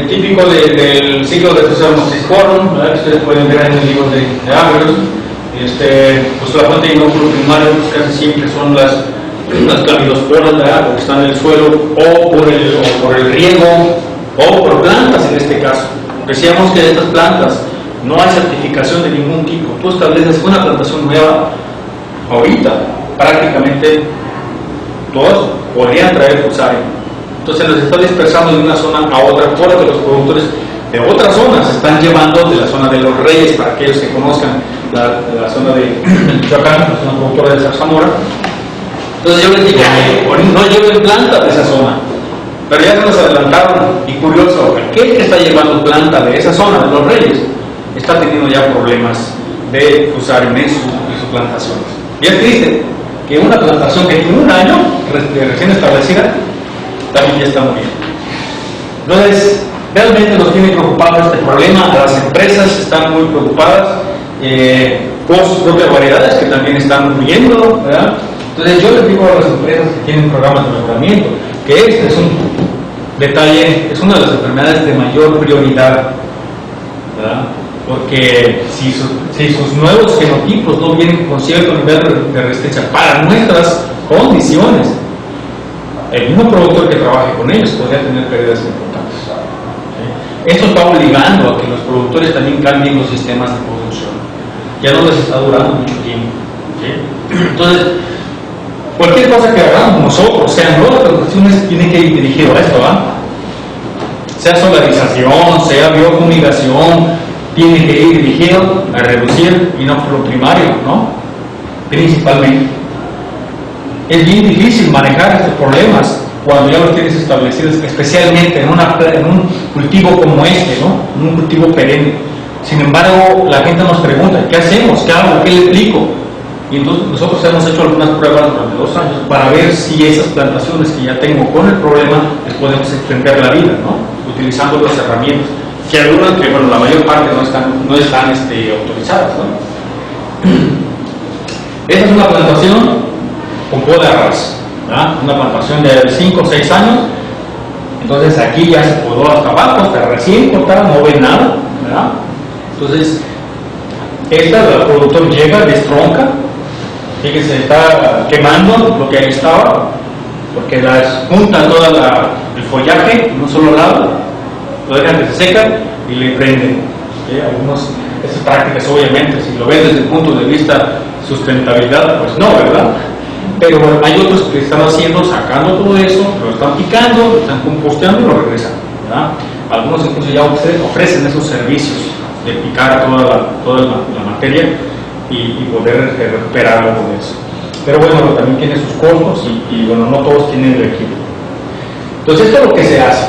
típico del ciclo de César-Mostiz-Coron, que ustedes pueden ver en el libro de Agrios. Pues la fuente de inóculo primario pues casi siempre son las clamidosporas, ¿verdad? Que están en el suelo, o por el riego, o por plantas en este caso. Decíamos que de estas plantas no hay certificación de ningún tipo. Tú estableces una plantación nueva, ahorita prácticamente todos podrían traer fusarium. Entonces los está dispersando de una zona a otra, porque los productores de otras zonas se están llevando de la zona de Los Reyes, para aquellos que conozcan la zona de Michoacán, la zona productora de Zarzamora. Entonces yo les digo, no lleven planta de esa zona, pero ya se nos adelantaron. Y curioso, aquel que está llevando planta de esa zona de Los Reyes está teniendo ya problemas de fusarium en sus plantaciones. Y es triste que una plantación que tiene un año recién establecida también ya está muriendo. Entonces, realmente nos tiene preocupado este problema. Las empresas están muy preocupadas con sus propias variedades que también están muriendo, ¿verdad? Entonces yo les digo a las empresas que tienen programas de mejoramiento que este es un detalle, es una de las enfermedades de mayor prioridad, ¿verdad? Porque si sus nuevos genotipos no vienen con cierto nivel de resistencia para nuestras condiciones, el mismo productor que trabaje con ellos podría tener pérdidas importantes. ¿Sí? Esto está obligando a que los productores también cambien los sistemas de producción. Ya no les está durando mucho tiempo. ¿Sí? Entonces, cualquier cosa que hagamos nosotros, sean nuevas plantaciones, tiene que ir dirigido a esto, ¿verdad? Sea solarización, sea biofumigación, tiene que ir dirigido a reducir inóculo primario, ¿no? Principalmente. Es bien difícil manejar estos problemas cuando ya los tienes establecidos, especialmente en un cultivo como este, ¿no? En un cultivo perenne. Sin embargo, la gente nos pregunta, ¿qué hacemos? ¿Qué hago? ¿Qué le explico? Y entonces nosotros hemos hecho algunas pruebas durante 2 años para ver si esas plantaciones que ya tengo con el problema les podemos extender la vida, ¿no? Utilizando las herramientas, que algunas, que bueno, la mayor parte no están autorizadas, ¿no? Esta es una plantación con poda de arras, ¿verdad? Una plantación de 5 o 6 años. Entonces aquí ya se podó hasta abajo, hasta recién cortada, no ve nada, ¿verdad? Entonces el productor llega, destronca, fíjense, está quemando lo que ahí estaba, porque juntan todo el follaje en un solo lado, lo dejan que se secan y le prenden. ¿Sí? Esas prácticas, obviamente, si lo ven desde el punto de vista sustentabilidad, pues no, ¿verdad? Pero bueno, hay otros que están haciendo, sacando todo eso, lo están picando, lo están composteando y lo regresan, ¿verdad? Algunos incluso ya ofrecen esos servicios de picar toda la materia y poder recuperar algo de eso. Pero bueno, también tiene sus costos y bueno, no todos tienen el equipo. Entonces esto es lo que se hace.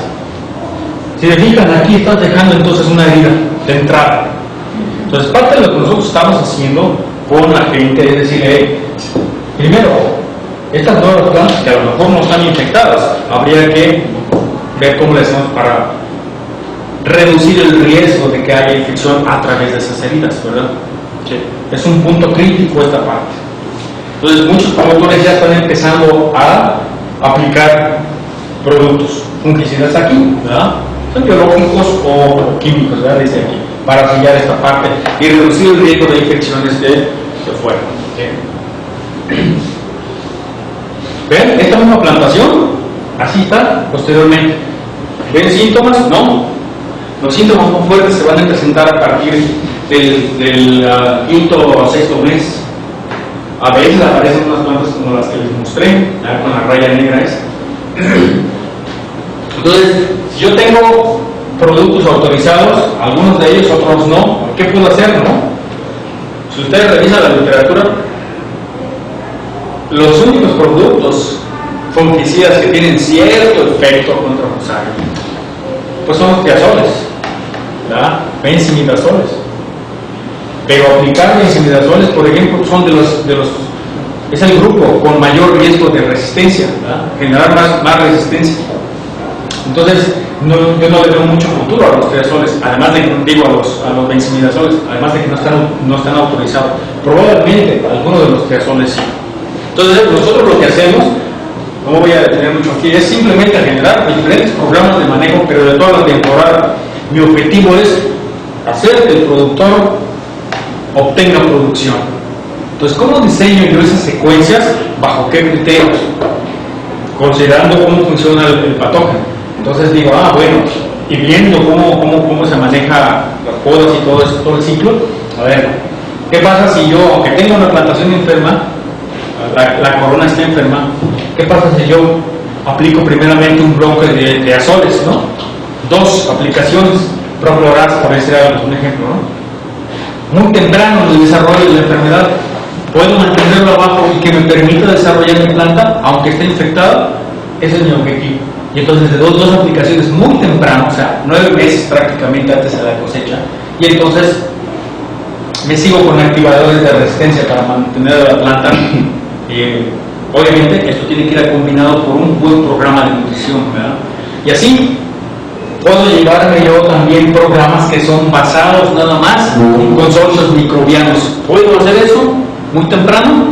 Si se fijan, aquí estás dejando entonces una herida de entrada. Entonces parte de lo que nosotros estamos haciendo con la gente es decir, primero, estas nuevas plantas que a lo mejor no están infectadas, habría que ver cómo le hacemos para reducir el riesgo de que haya infección a través de esas heridas, ¿verdad? Sí. Es un punto crítico esta parte. Entonces muchos productores ya están empezando a aplicar productos fungicidas aquí, ¿verdad? Son biológicos o químicos, ¿verdad? Dice aquí, para sellar esta parte y reducir el riesgo de infecciones de fuera. ¿Sí? ¿Ven? Esta misma plantación, así está posteriormente. ¿Ven síntomas? No. Los síntomas más fuertes se van a presentar a partir del quinto o sexto mes. A veces aparecen unas plantas como las que les mostré, con la raya negra esa. Entonces, si yo tengo productos autorizados, algunos de ellos, otros no, ¿qué puedo hacer, no? Si ustedes revisan la literatura, los únicos productos fungicidas que tienen cierto efecto contra fusarium, pues son los tiazoles, ¿verdad? Benzimidazoles. Pero aplicar benzimidazoles, por ejemplo, son es el grupo con mayor riesgo de resistencia, ¿verdad? Generar más resistencia. Entonces, yo no le veo mucho futuro a los tiazoles, además de que digo a los benzimidazoles, además de que no están autorizados. Probablemente algunos de los tiazoles sí. Entonces, nosotros lo que hacemos no me voy a detener mucho aquí, es simplemente generar diferentes programas de manejo, pero de toda la temporada. Mi objetivo es hacer que el productor obtenga producción. Entonces, ¿cómo diseño yo esas secuencias? ¿Bajo qué criterios? Considerando cómo funciona el patógeno. Entonces digo, bueno, y viendo cómo se maneja las podas y todo eso, todo el ciclo, a ver, ¿qué pasa si yo, aunque tenga una plantación enferma, la corona está enferma, qué pasa si yo aplico primeramente un bloque de azoles, ¿no? 2 aplicaciones, Procloraz, por decir un ejemplo, ¿no? Muy temprano en el desarrollo de la enfermedad, puedo mantenerlo abajo y que me permita desarrollar mi planta, aunque esté infectada. Ese es mi objetivo. Y entonces de dos aplicaciones muy temprano, o sea, 9 meses prácticamente antes de la cosecha, y entonces me sigo con activadores de resistencia para mantener la planta. Obviamente esto tiene que ir acombinado por un buen programa de nutrición, ¿verdad? Y así puedo llevarme yo también programas que son basados nada más en consorcios microbianos. ¿Puedo hacer eso muy temprano?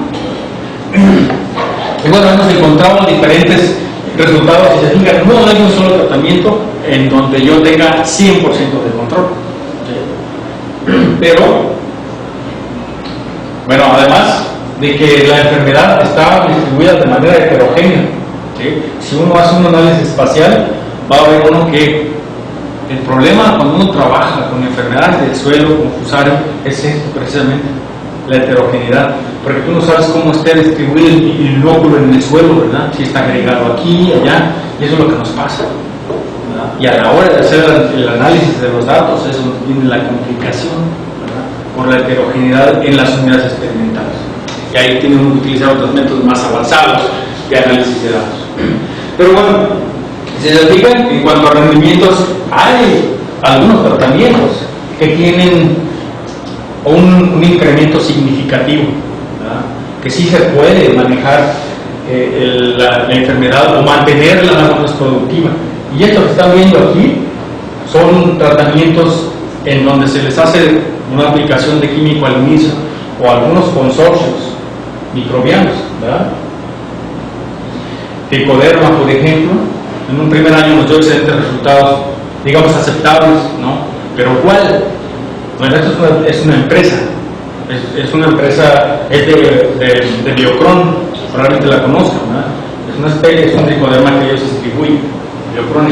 Y bueno, hemos encontrado diferentes resultados. Si se fijan, no hay un solo tratamiento en donde yo tenga 100% de control. Pero, bueno, además de que la enfermedad está distribuida de manera heterogénea, ¿sí? Si uno hace un análisis espacial, va a ver uno que el problema cuando uno trabaja con enfermedades del suelo, con Fusarium, es esto precisamente, la heterogeneidad, porque tú no sabes cómo está distribuido el inóculo en el suelo, ¿verdad? Si está agregado aquí, allá, y eso es lo que nos pasa, ¿verdad? Y a la hora de hacer el análisis de los datos es donde viene la complicación, ¿verdad? Por la heterogeneidad en las unidades experimentales. Y ahí tienen que utilizar otros métodos más avanzados de análisis de datos. Pero bueno, si se fijan, en cuanto a rendimientos, hay algunos tratamientos que tienen un incremento significativo, ¿verdad? Que sí se puede manejar la enfermedad o mantenerla más o menos productiva. Y esto que están viendo aquí son tratamientos en donde se les hace una aplicación de químico al inicio o algunos consorcios microbianos, ¿verdad? Tricoderma, por ejemplo, en un primer año nos dio excelentes resultados, digamos aceptables, ¿no? Pero ¿cuál? Bueno, esto es una empresa, es una empresa, es de Biocron, probablemente la conozcan, ¿verdad? Es una especie, es un tricoderma que ellos distribuyen, Biocron.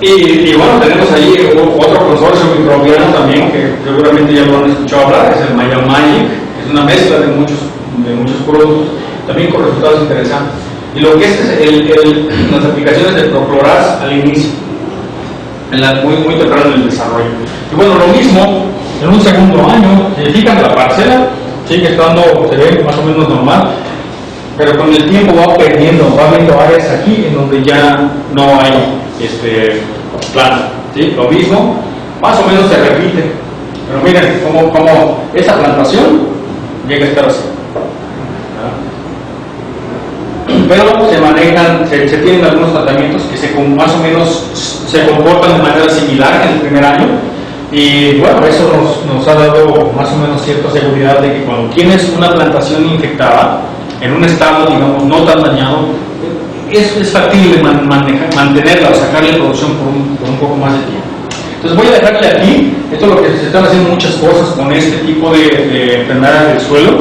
Y bueno, tenemos ahí otro consorcio microbiano también que seguramente ya lo han escuchado hablar, es el Mayamagic, que es una mezcla de muchos productos, también con resultados interesantes. Y lo que es las aplicaciones de Procloraz al inicio, muy temprano en el desarrollo. Y bueno, lo mismo en un segundo año, si fijan, la parcela sigue estando, se ve más o menos normal, pero con el tiempo va perdiendo, va habiendo áreas aquí en donde ya no hay planta, ¿sí? Lo mismo, más o menos se repite, pero miren cómo esa plantación llega a estar así. Pero se manejan, se tienen algunos tratamientos que más o menos se comportan de manera similar en el primer año, y bueno, eso nos ha dado más o menos cierta seguridad de que cuando tienes una plantación infectada en un estado, digamos, no tan dañado, es factible mantenerla o sacarle producción por un poco más de tiempo. Entonces voy a dejarle aquí, esto es lo que se están haciendo muchas cosas con este tipo de enfermedades del suelo,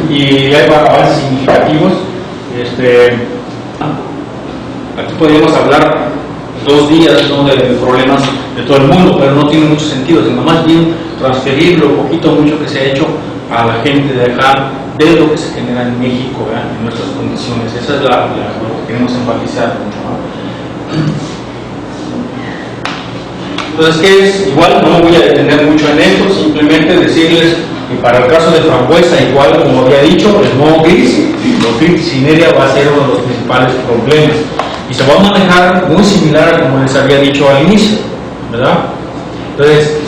y hay avances significativos. Aquí podríamos hablar 2 días, ¿no?, de problemas de todo el mundo, pero no tiene mucho sentido, sino más bien transferir lo poquito o mucho que se ha hecho a la gente de acá, de lo que se genera en México, ¿verdad?, en nuestras condiciones. Esa es lo que queremos enfatizar, ¿no? Entonces, ¿qué es? Igual no me voy a detener mucho en esto, simplemente decirles que para el caso de frambuesa, igual como había dicho, el moho gris, Botrytis cinerea va a ser uno de los principales problemas y se va a manejar muy similar a como les había dicho al inicio, ¿verdad? Entonces,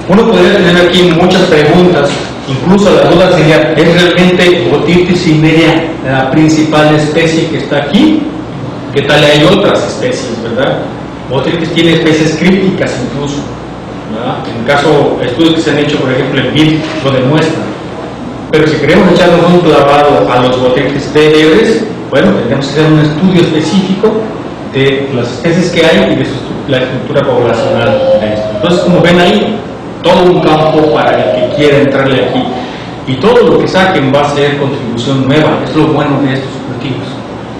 uno podría tener aquí muchas preguntas, incluso la duda sería, ¿es realmente Botrytis cinerea la principal especie que está aquí? ¿Qué tal hay otras especies, verdad? Botrytis tiene especies crípticas incluso, ¿verdad? En el caso, estudios que se han hecho, por ejemplo, en vid lo demuestran. Pero si queremos echarnos un clavado a los botetes de lebres, bueno, tenemos que hacer un estudio específico de las especies que hay y de la estructura poblacional de esto. Entonces, como ven ahí, todo un campo para el que quiera entrarle aquí. Y todo lo que saquen va a ser contribución nueva. Es lo bueno de estos cultivos.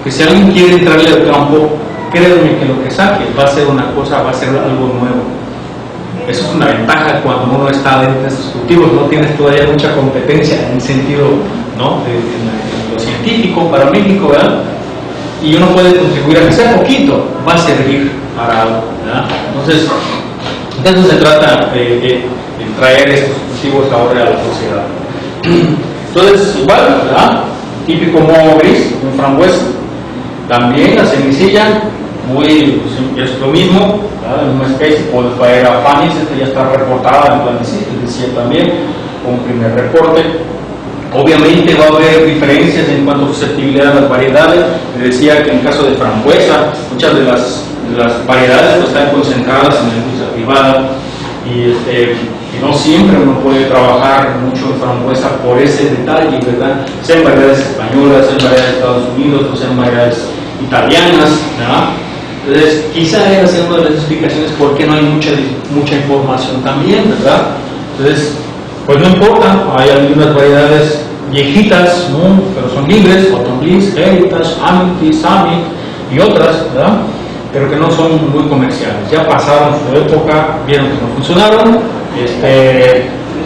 Que si alguien quiere entrarle al campo, créanme que lo que saque va a ser una cosa, va a ser algo nuevo. Eso es una ventaja cuando uno está dentro de estos cultivos, no tienes todavía mucha competencia en el sentido, ¿no?, de lo científico para México, ¿verdad? Y uno puede contribuir a que sea poquito, va a servir para algo, ¿verdad? Entonces, de eso se trata de traer estos cultivos ahora a la sociedad. Entonces, igual, ¿verdad? Típico moho gris, un frambuesa. También la semicilla, muy, pues, es lo mismo, ¿verdad? En una especie, Polyphaera fanis, esta ya está reportada en Planicid, les decía también, un primer reporte. Obviamente va a haber diferencias en cuanto a susceptibilidad a las variedades. Les decía que en caso de frambuesa, muchas de las variedades pues, están concentradas en la industria privada y no siempre uno puede trabajar mucho en frambuesa por ese detalle, ¿verdad? Sean variedades españolas, sean variedades de Estados Unidos, o sean variedades italianas, ¿verdad? Entonces, quizá era ser una de las explicaciones por qué no hay mucha información también, ¿verdad? Entonces, pues no importa, hay algunas variedades viejitas, ¿no?, pero son libres, Cotton Bliss, Heritage, Amity, Summit y otras, ¿verdad?, pero que no son muy comerciales. Ya pasaron su época, vieron que no funcionaron,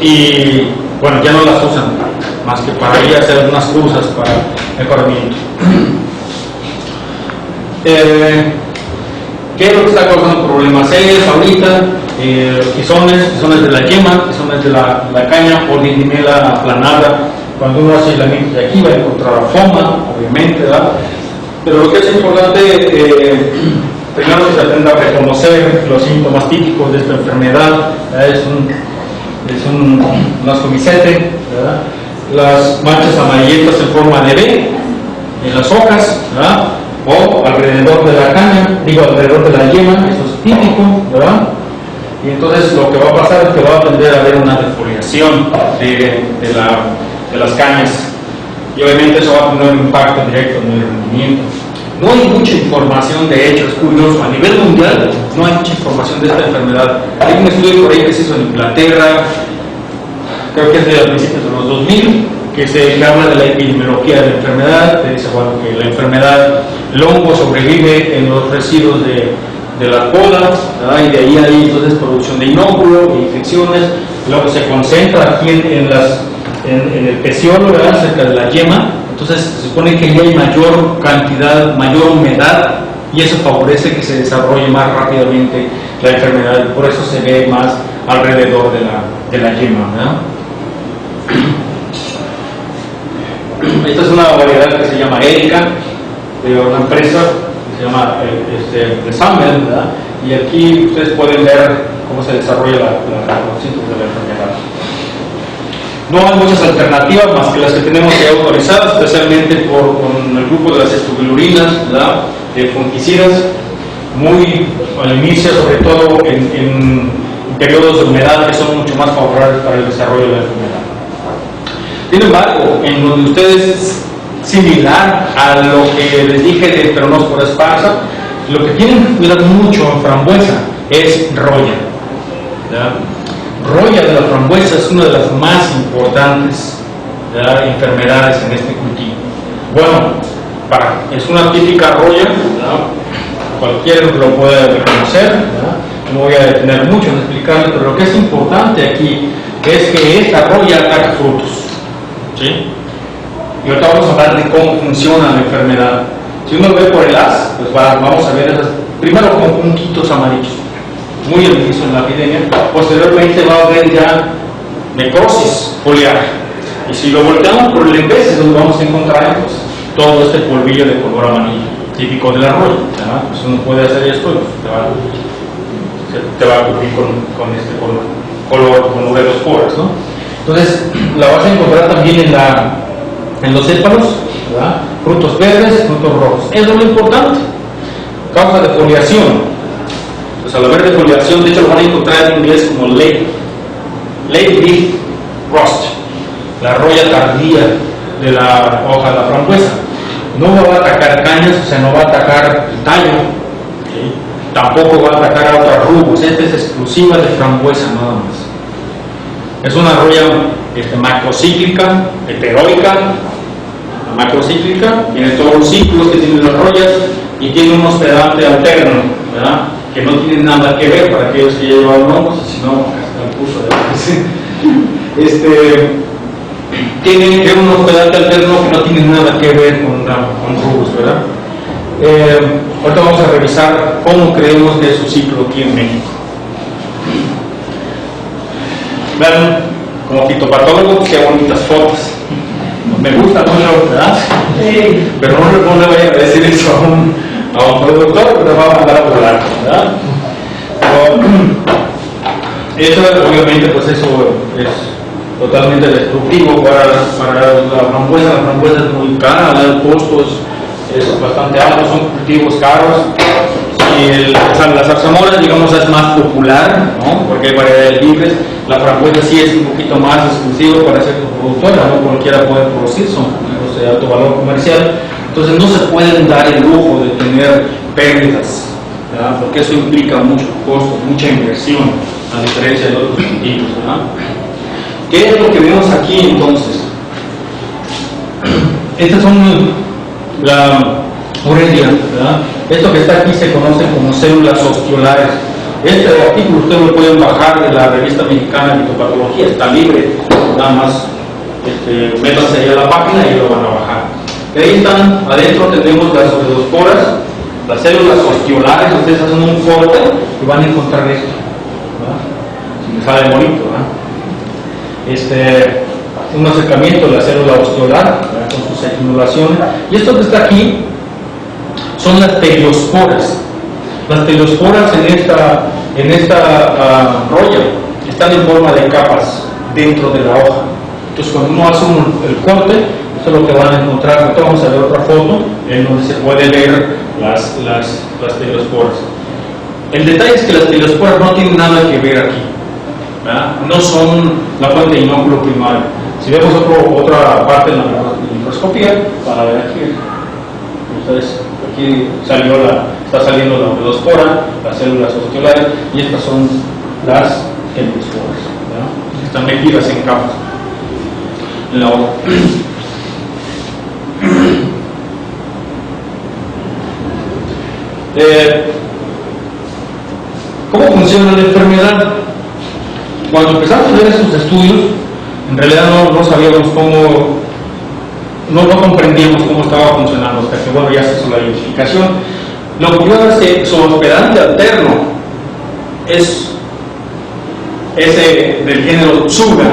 y bueno, ya no las usan más que para ir a hacer algunas cosas para mejoramiento. ¿Qué es lo que está causando problemas serios ahorita? Tizones de la yema, tizones de la caña, Polydimela aplanada. Cuando uno hace aislamiento de aquí va a encontrar foma, obviamente, ¿verdad? Pero lo que es importante, primero que se aprenda a reconocer los síntomas típicos de esta enfermedad, ¿verdad? Es un ascomicete, ¿verdad? Las manchas amarillentas en forma de V en las hojas, ¿verdad?, o alrededor de la caña, alrededor de la yema, eso es típico, ¿verdad? Y entonces lo que va a pasar es que va a tender a haber una defoliación de las cañas, y obviamente eso va a tener un impacto directo en el rendimiento. No hay mucha información, de hecho, es curioso, a nivel mundial no hay mucha información de esta enfermedad. Hay un estudio por ahí que se hizo en Inglaterra, creo que es de principios de los 2000, que se habla de la epidemiología de la enfermedad, que dice, bueno, que la enfermedad, el hongo sobrevive en los residuos de la cola, ¿verdad? Y de ahí hay entonces producción de inóculo, de infecciones, luego se concentra aquí en el peciolo, ¿verdad?, cerca de la yema. Entonces se supone que ahí hay mayor cantidad, mayor humedad, y eso favorece que se desarrolle más rápidamente la enfermedad, y por eso se ve más alrededor de la yema, ¿verdad? Esta es una variedad que se llama Erica, de una empresa que se llama de Samuel, ¿verdad? Y aquí ustedes pueden ver cómo se desarrolla los síntomas de la enfermedad. No hay muchas alternativas más que las que tenemos ya autorizadas, especialmente con el grupo de las estubilurinas, ¿verdad?, de fungicidas, muy al inicio, sobre todo en periodos de humedad que son mucho más favorables para el desarrollo de la enfermedad. Sin embargo, en donde ustedes, similar a lo que les dije de Peronospora esparsa, lo que tienen que cuidar mucho en frambuesa es roya, ¿verdad? Roya de la frambuesa es una de las más importantes, ¿verdad?, enfermedades en este cultivo. Bueno, es una típica roya, ¿verdad?, cualquiera lo puede reconocer, ¿verdad? No voy a detener mucho en explicarlo, pero lo que es importante aquí es que esta roya ataca frutos, ¿sí? Y ahorita vamos a hablar de cómo funciona la enfermedad. Si uno ve por el haz, pues vamos a ver esas, primero con puntitos amarillos, muy al inicio en la epidemia. Posteriormente va a haber ya necrosis foliar, y si lo volteamos por el embés es donde vamos a encontrar pues, todo este polvillo de color amarillo típico del arroyo, ¿verdad? Pues uno puede hacer esto y te va a cubrir con este color con ureosporas, ¿no? Entonces la vas a encontrar también en los sépalos, ¿verdad?, frutos verdes, frutos rojos. Eso es lo importante. Causa de foliación. Pues al haber defoliación, de hecho lo van a encontrar en inglés como late leaf rust. la roya tardía de la hoja de la frambuesa. No va a atacar cañas, o sea, no va a atacar el tallo, ¿sí? Tampoco va a atacar a otras rubos. Esta es exclusiva de frambuesa nada más. Es una roya macrocíclica, heteroica, macrocíclica, tiene todos los ciclos que tienen las royas y tiene un hospedante alterno, ¿verdad? Que no tiene nada que ver para aquellos que ya llevan hongos, si no, hasta el curso de tiene un hospedante alterno que no tiene nada que ver con rubus, ¿verdad? Ahorita vamos a revisar cómo creemos que es su ciclo aquí en México. Vean, como fitopatólogo, qué bonitas fotos. Me gusta mucho, ¿verdad? Sí. Pero no le vaya a decir eso a un productor, porque va a mandar a volar, ¿verdad? Eso obviamente pues eso es totalmente destructivo para la frambuesa. La frambuesa es muy cara, el costo es bastante alto, son cultivos caros. Y las zarzamoras, digamos, es más popular, ¿no? Porque hay variedades libres. La frambuesa sí es un poquito más exclusivo para ciertos productores, no cualquiera puede producir, son cultivos de alto valor comercial. Entonces no se pueden dar el lujo de tener pérdidas, ¿verdad? Porque eso implica mucho costo, mucha inversión, a diferencia de otros cultivos, ¿verdad? ¿Qué es lo que vemos aquí entonces? Estas son la Aurelia, ¿verdad? Esto que está aquí se conoce como células osteolares. Este artículo ustedes lo pueden bajar de la revista mexicana de fitopatología, está libre, nada más métanse ahí a la página y lo van a bajar. Y ahí están, adentro tenemos las osteosporas, las células osteolares. Ustedes hacen un corte y van a encontrar esto, ¿verdad? Si me sale bonito, ¿verdad? Un acercamiento de la célula osteolar, ¿verdad? Con sus estimulaciones. Y esto que está aquí son las teliosporas. Las teliosporas en esta roya están en forma de capas dentro de la hoja. Entonces cuando uno hace el corte, esto es lo que van a encontrar. Ahorita vamos a ver otra foto en donde se puede ver las teliosporas. El detalle es que las teliosporas no tienen nada que ver aquí, ¿verdad? No son la fuente de inóculo primario. Si vemos otra parte en la microscopía, van a ver aquí. Entonces, aquí está saliendo la osteospora, las células osteolares, y estas son las teliosporas, ¿verdad? Están metidas en capas en la hoja. ¿Cómo funciona la enfermedad? Cuando empezamos a ver estos estudios, en realidad no sabíamos cómo, no comprendíamos cómo estaba funcionando, hasta que bueno, ya se hizo la identificación. Lo curioso es que su hospedante alterno es ese del género Tsuga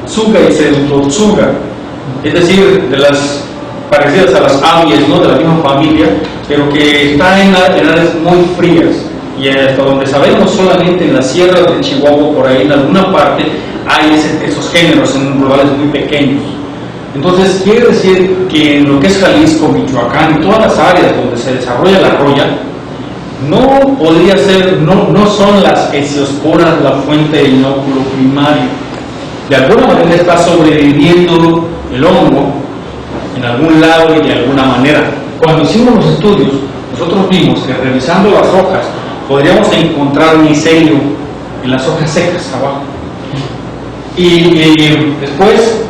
y Pseudotsuga, es decir, de las parecidas a las aves, ¿no? De la misma familia, pero que está en áreas muy frías. Y hasta donde sabemos, solamente en las sierras de Chihuahua, por ahí en alguna parte, hay esos géneros en lugares muy pequeños. Entonces, quiere decir que en lo que es Jalisco, Michoacán y todas las áreas donde se desarrolla la roya, no podría ser, no son las hesiosporas la fuente de inóculo primario. De alguna manera está sobreviviendo el hongo en algún lado y de alguna manera. Cuando hicimos los estudios, nosotros vimos que revisando las hojas, podríamos encontrar micelio en las hojas secas abajo. Y después,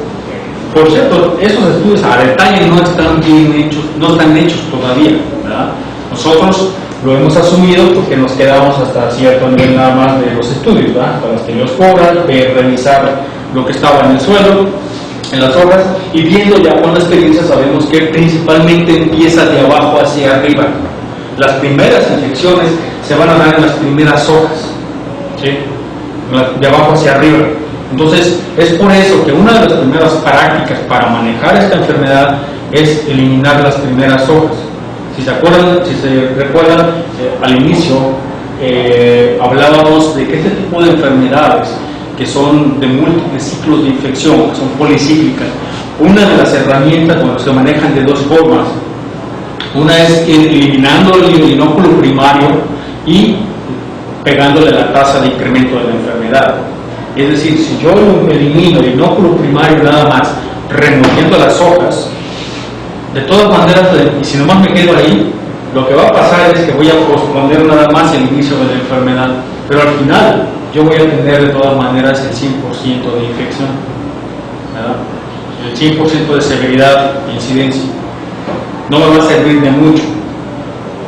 por cierto, esos estudios a detalle no están bien hechos, no están hechos todavía, ¿verdad? Nosotros lo hemos asumido porque nos quedamos hasta cierto nivel nada más de los estudios, ¿verdad? Para las teliosporas, revisar lo que estaba en el suelo, en las hojas, y viendo ya con la experiencia sabemos que principalmente empieza de abajo hacia arriba. Las primeras infecciones se van a dar en las primeras hojas, ¿sí? De abajo hacia arriba. Entonces, es por eso que una de las primeras prácticas para manejar esta enfermedad es eliminar las primeras hojas. Si se recuerdan, al inicio hablábamos de que este tipo de enfermedades que son de múltiples ciclos de infección, que son policíclicas, una de las herramientas cuando se manejan de dos formas, una es eliminando el inóculo primario y pegándole la tasa de incremento de la enfermedad. Es decir, si yo elimino el inóculo primario nada más, removiendo las hojas, de todas maneras, y si nomás me quedo ahí, lo que va a pasar es que voy a posponer nada más el inicio de la enfermedad, pero al final yo voy a tener de todas maneras el 100% de infección, ¿verdad? El 100% de severidad e incidencia. No me va a servir de mucho.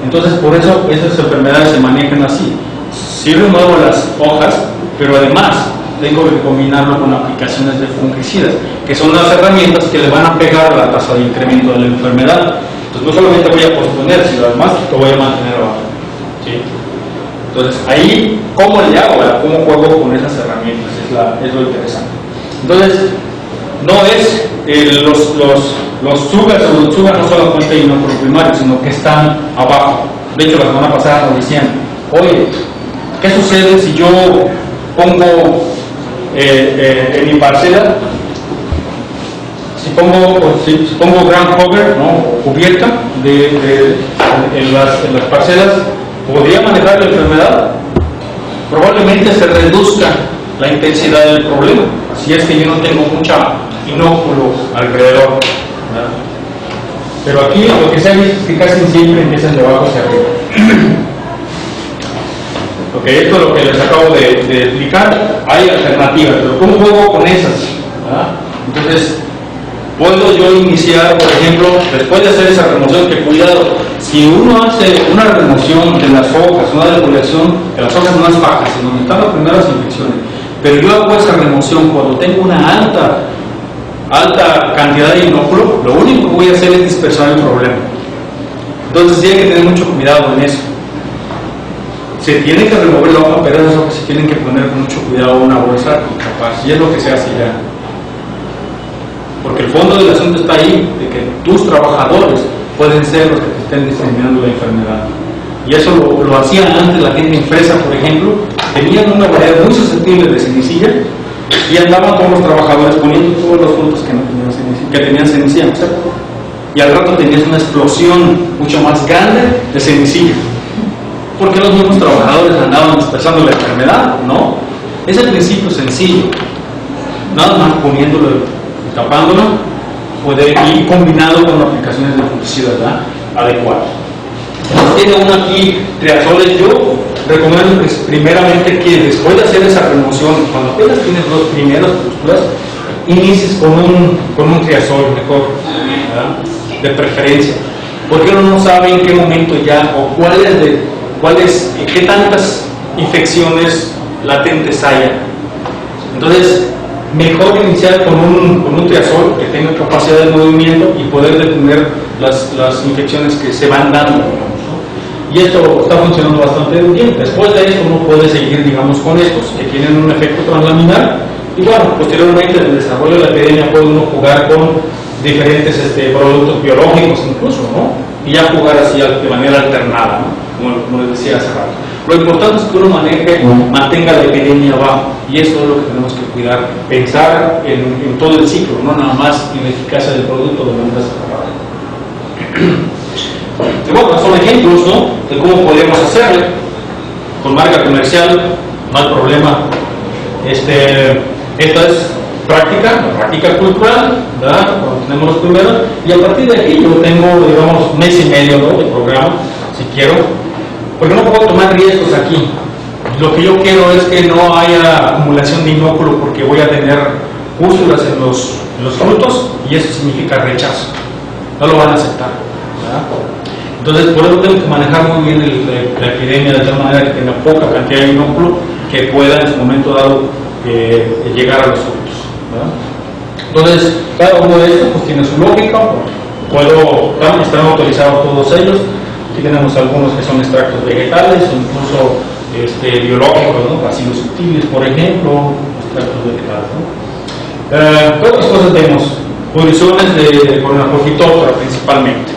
Entonces, por eso esas enfermedades se manejan así. Sí remuevo las hojas, pero además tengo que combinarlo con aplicaciones de fungicidas, que son las herramientas que le van a pegar a la tasa de incremento de la enfermedad. Entonces, no solamente voy a posponer, sino además lo voy a mantener abajo. ¿Sí? Entonces, ahí, ¿cómo le hago? ¿Cómo juego con esas herramientas? Es lo interesante. Entonces, no es los sugas o los sugas no solamente inóculo primario, sino que están abajo. De hecho, la semana pasada nos decían, oye, ¿qué sucede si yo pongo en mi parcela, si pongo ground cover, ¿no? O cubierta en las parcelas, ¿podría manejar la enfermedad? Probablemente se reduzca la intensidad del problema, si es que yo no tengo mucha inóculo alrededor, ¿verdad? Pero aquí lo que se ha visto es que casi siempre empiezan de abajo hacia arriba. Ok, esto es lo que les acabo de explicar. Hay alternativas, pero ¿cómo juego con esas? ¿Verdad? Entonces, puedo yo iniciar, por ejemplo, después de hacer esa remoción, que cuidado, si uno hace una remoción de las hojas, una depuración de las hojas más bajas, en donde están las primeras infecciones, pero yo hago esa remoción cuando tengo una alta cantidad de inóculo, lo único que voy a hacer es dispersar el problema. Entonces sí hay que tener mucho cuidado en eso. Se tiene que remover la hoja, pero esas hojas se tienen que poner con mucho cuidado una bolsa capaz, y es lo que se hace ya. Porque el fondo del asunto está ahí, de que tus trabajadores pueden ser los que te estén diseminando la enfermedad. Y eso lo hacían antes la gente en Fresa, por ejemplo, tenían una variedad muy susceptible de cenicilla, y andaban todos los trabajadores poniendo todos los frutos que tenían cenicilla, ¿cierto? Y al rato tenías una explosión mucho más grande de cenicilla. Porque los mismos trabajadores andaban dispersando la enfermedad, ¿no? Es el principio sencillo. Nada más poniéndolo, tapándolo, puede ir combinado con aplicaciones de fungicida adecuadas. Tiene uno aquí triazoles. Yo recomiendo primeramente que después de hacer esa remoción, cuando apenas tienes los primeros pústulas, inicies con un triazol mejor, ¿verdad? De preferencia, porque uno no sabe en qué momento ya o qué tantas infecciones latentes haya. Entonces, mejor iniciar con un triazol que tenga capacidad de movimiento y poder detener las infecciones que se van dando, ¿no? Y esto está funcionando bastante bien. Después de esto uno puede seguir, digamos, con estos que tienen un efecto translaminar, y bueno, posteriormente en el desarrollo de la epidemia puede uno jugar con diferentes productos biológicos incluso, ¿no? Y ya jugar así de manera alternada, ¿no? Como les decía hace rato. Lo importante es que uno mantenga la epidemia abajo, y eso es lo que tenemos que cuidar, pensar en todo el ciclo, no nada más en la eficacia del producto de manera separada. Y bueno, son ejemplos, ¿no?, de cómo podemos hacerle con marca comercial, no hay problema. Esta es la práctica cultural, ¿verdad? Cuando tenemos los primeros, y a partir de aquí yo tengo, digamos, mes y medio, ¿no?, de programa, si quiero, porque no puedo tomar riesgos aquí. Lo que yo quiero es que no haya acumulación de inóculo, porque voy a tener úrsulas en los frutos, y eso significa rechazo, no lo van a aceptar, ¿verdad? Entonces, por eso tengo que manejar muy bien la epidemia de tal manera que tenga poca cantidad de inóculo que pueda en su momento dado llegar a los frutos, ¿verdad? Entonces, cada uno de estos pues tiene su lógica. Están autorizados todos ellos. Aquí tenemos algunos que son extractos vegetales o incluso biológicos, ¿no? Bacilos subtiles, por ejemplo, extractos vegetales, ¿no? ¿Qué otras cosas tenemos? Pudriciones de Corynephrophytophthora principalmente.